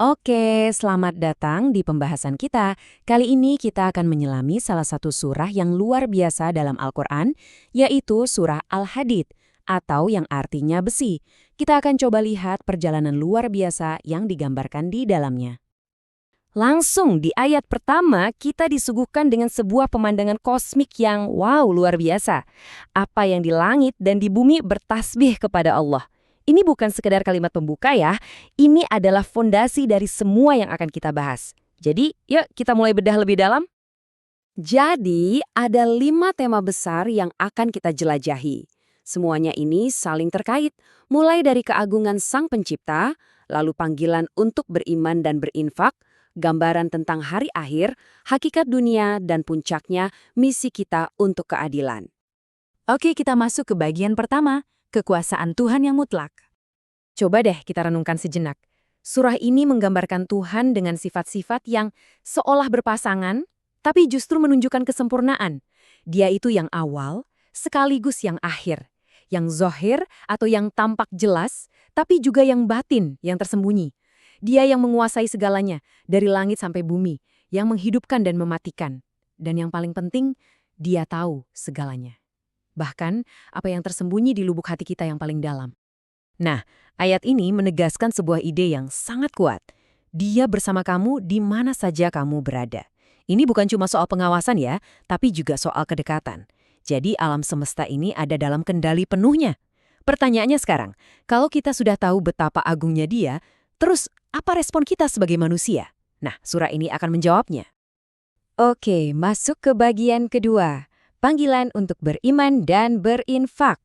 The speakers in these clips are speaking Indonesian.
Oke, selamat datang di pembahasan kita. Kali ini kita akan menyelami salah satu surah yang luar biasa dalam Al-Quran, yaitu surah Al-Hadid, atau yang artinya besi. Kita akan coba lihat perjalanan luar biasa yang digambarkan di dalamnya. Langsung di ayat pertama, kita disuguhkan dengan sebuah pemandangan kosmik yang wow, luar biasa. Apa yang di langit dan di bumi bertasbih kepada Allah. Ini bukan sekedar kalimat pembuka ya, ini adalah fondasi dari semua yang akan kita bahas. Jadi, yuk kita mulai bedah lebih dalam. Jadi, ada 5 tema besar yang akan kita jelajahi. Semuanya ini saling terkait, mulai dari keagungan Sang Pencipta, lalu panggilan untuk beriman dan berinfak, gambaran tentang hari akhir, hakikat dunia, dan puncaknya misi kita untuk keadilan. Oke, kita masuk ke bagian pertama, kekuasaan Tuhan yang mutlak. Coba deh kita renungkan sejenak. Surah ini menggambarkan Tuhan dengan sifat-sifat yang seolah berpasangan, tapi justru menunjukkan kesempurnaan. Dia itu yang awal, sekaligus yang akhir. Yang zohir atau yang tampak jelas, tapi juga yang batin, yang tersembunyi. Dia yang menguasai segalanya, dari langit sampai bumi, yang menghidupkan dan mematikan. Dan yang paling penting, dia tahu segalanya. Bahkan, apa yang tersembunyi di lubuk hati kita yang paling dalam. Nah, ayat ini menegaskan sebuah ide yang sangat kuat. Dia bersama kamu di mana saja kamu berada. Ini bukan cuma soal pengawasan ya, tapi juga soal kedekatan. Jadi alam semesta ini ada dalam kendali penuhnya. Pertanyaannya sekarang, kalau kita sudah tahu betapa agungnya dia, terus apa respon kita sebagai manusia? Nah, surah ini akan menjawabnya. Oke, masuk ke bagian kedua. Panggilan untuk beriman dan berinfak.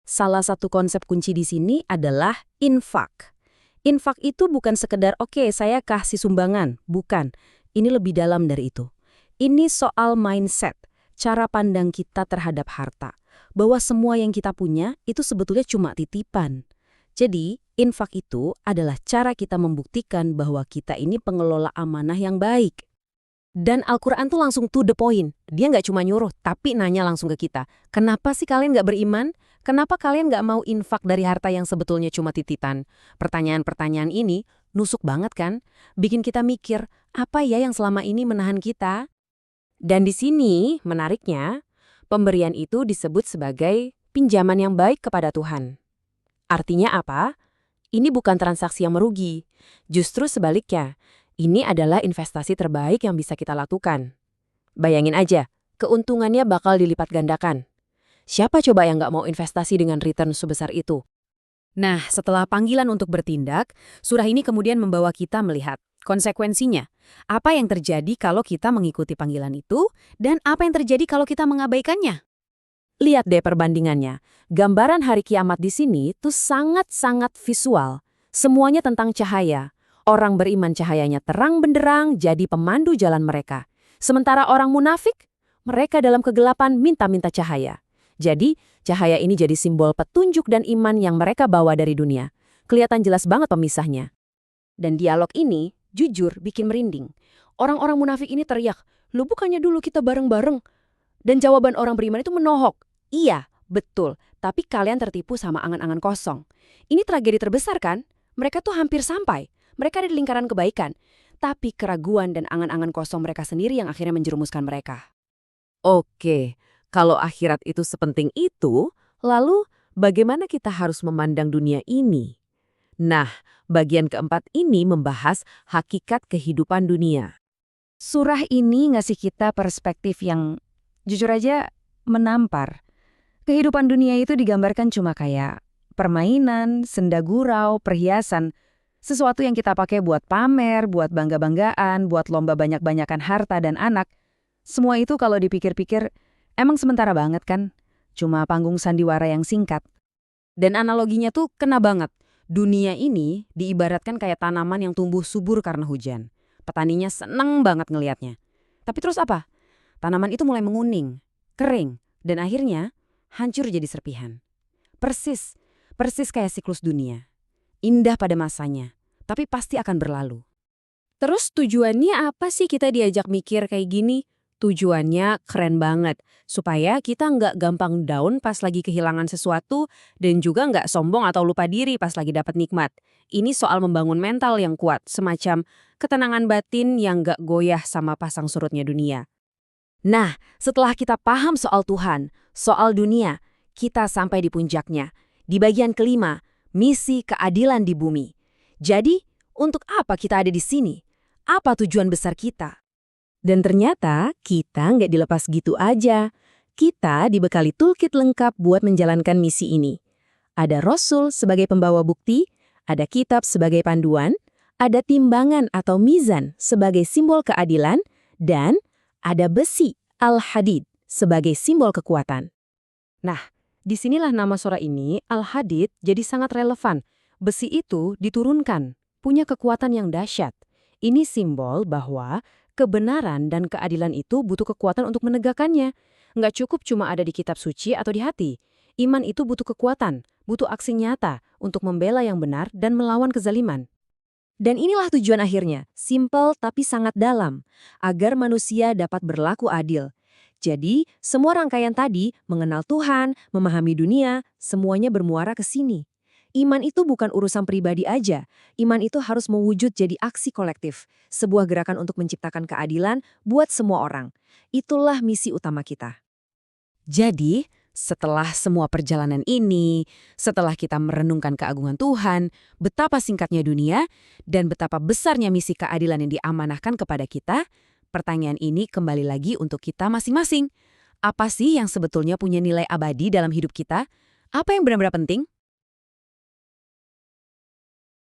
Salah satu konsep kunci di sini adalah infak. Infak itu bukan sekedar oke, saya kasih sumbangan, bukan. Ini lebih dalam dari itu. Ini soal mindset, cara pandang kita terhadap harta. Bahwa semua yang kita punya itu sebetulnya cuma titipan. Jadi, infak itu adalah cara kita membuktikan bahwa kita ini pengelola amanah yang baik. Dan Al-Quran tuh langsung to the point. Dia nggak cuma nyuruh, tapi nanya langsung ke kita. Kenapa sih kalian nggak beriman? Kenapa kalian nggak mau infak dari harta yang sebetulnya cuma titipan? Pertanyaan-pertanyaan ini nusuk banget kan? Bikin kita mikir, apa ya yang selama ini menahan kita? Dan di sini, menariknya, pemberian itu disebut sebagai pinjaman yang baik kepada Tuhan. Artinya apa? Ini bukan transaksi yang merugi. Justru sebaliknya. Ini adalah investasi terbaik yang bisa kita lakukan. Bayangin aja, keuntungannya bakal dilipat gandakan. Siapa coba yang nggak mau investasi dengan return sebesar itu? Nah, setelah panggilan untuk bertindak, surah ini kemudian membawa kita melihat konsekuensinya. Apa yang terjadi kalau kita mengikuti panggilan itu, dan apa yang terjadi kalau kita mengabaikannya? Lihat deh perbandingannya. Gambaran hari kiamat di sini tuh sangat-sangat visual. Semuanya tentang cahaya. Orang beriman cahayanya terang benderang jadi pemandu jalan mereka. Sementara orang munafik, mereka dalam kegelapan minta-minta cahaya. Jadi, cahaya ini jadi simbol petunjuk dan iman yang mereka bawa dari dunia. Kelihatan jelas banget pemisahnya. Dan dialog ini, jujur, bikin merinding. Orang-orang munafik ini teriak, "Lu bukannya dulu kita bareng-bareng?" Dan jawaban orang beriman itu menohok. Iya, betul, tapi kalian tertipu sama angan-angan kosong. Ini tragedi terbesar kan? Mereka tuh hampir sampai. Mereka ada di lingkaran kebaikan, tapi keraguan dan angan-angan kosong mereka sendiri yang akhirnya menjerumuskan mereka. Oke, kalau akhirat itu sepenting itu, lalu bagaimana kita harus memandang dunia ini? Nah, bagian keempat ini membahas hakikat kehidupan dunia. Surah ini ngasih kita perspektif yang jujur aja menampar. Kehidupan dunia itu digambarkan cuma kayak permainan, senda gurau, perhiasan, sesuatu yang kita pakai buat pamer, buat bangga-banggaan, buat lomba banyak-banyakan harta dan anak. Semua itu kalau dipikir-pikir, emang sementara banget kan? Cuma panggung sandiwara yang singkat. Dan analoginya tuh kena banget. Dunia ini diibaratkan kayak tanaman yang tumbuh subur karena hujan. Petaninya seneng banget ngelihatnya. Tapi terus apa? Tanaman itu mulai menguning, kering, dan akhirnya hancur jadi serpihan. Persis kayak siklus dunia. Indah pada masanya, tapi pasti akan berlalu. Terus tujuannya apa sih kita diajak mikir kayak gini? Tujuannya keren banget, supaya kita nggak gampang down pas lagi kehilangan sesuatu dan juga nggak sombong atau lupa diri pas lagi dapat nikmat. Ini soal membangun mental yang kuat, semacam ketenangan batin yang nggak goyah sama pasang surutnya dunia. Nah, setelah kita paham soal Tuhan, soal dunia, kita sampai di puncaknya. Di bagian kelima, misi keadilan di bumi. Jadi, untuk apa kita ada di sini? Apa tujuan besar kita? Dan ternyata kita nggak dilepas gitu aja. Kita dibekali toolkit lengkap buat menjalankan misi ini. Ada Rasul sebagai pembawa bukti, ada kitab sebagai panduan, ada timbangan atau mizan sebagai simbol keadilan, dan ada besi, Al-Hadid, sebagai simbol kekuatan. Nah, disinilah nama surah ini, Al-Hadid, jadi sangat relevan. Besi itu diturunkan, punya kekuatan yang dahsyat. Ini simbol bahwa kebenaran dan keadilan itu butuh kekuatan untuk menegakkannya. Nggak cukup cuma ada di kitab suci atau di hati. Iman itu butuh kekuatan, butuh aksi nyata untuk membela yang benar dan melawan kezaliman. Dan inilah tujuan akhirnya, simpel tapi sangat dalam, agar manusia dapat berlaku adil. Jadi, semua rangkaian tadi, mengenal Tuhan, memahami dunia, semuanya bermuara ke sini. Iman itu bukan urusan pribadi aja, iman itu harus mewujud jadi aksi kolektif, sebuah gerakan untuk menciptakan keadilan buat semua orang. Itulah misi utama kita. Jadi, setelah semua perjalanan ini, setelah kita merenungkan keagungan Tuhan, betapa singkatnya dunia, dan betapa besarnya misi keadilan yang diamanahkan kepada kita, pertanyaan ini kembali lagi untuk kita masing-masing. Apa sih yang sebetulnya punya nilai abadi dalam hidup kita? Apa yang benar-benar penting?